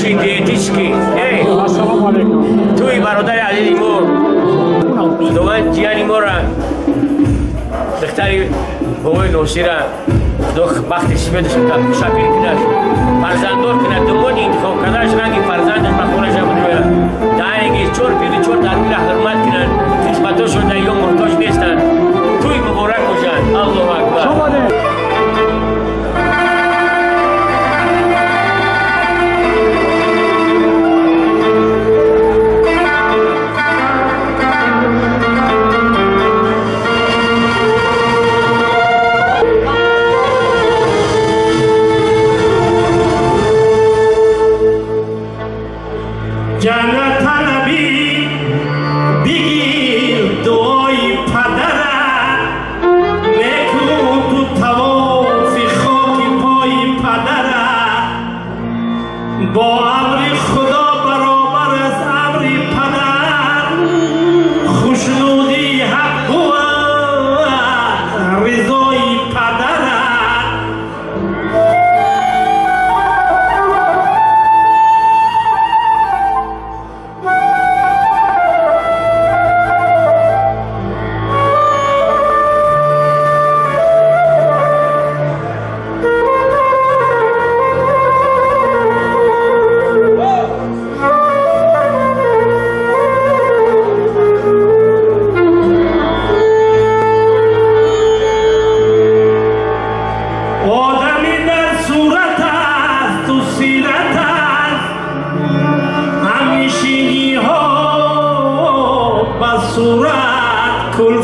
گوشی دیتیچکی السلام علیکم. توی برادر عزیزی مور دوان جیانی مور دختری بوی نوسی را دو وقتی سیبدشم تا شاپیر کنش فرزندور کنه دومون انتخاب کردش رنگی فرزندش بخونش هم بودویرد دانگی چور پیری چور دادمی را حرمت کنن خدمتوشون در یوم محتاج نیستن توی مبارک باشن. الله اکبر. جنت طلبی بگیر دعای پدرت بکن تو طواف خاک پای پدرت با امر خدا برابر از امر پدر خوشنودی حق و رضای پدرت صورت کل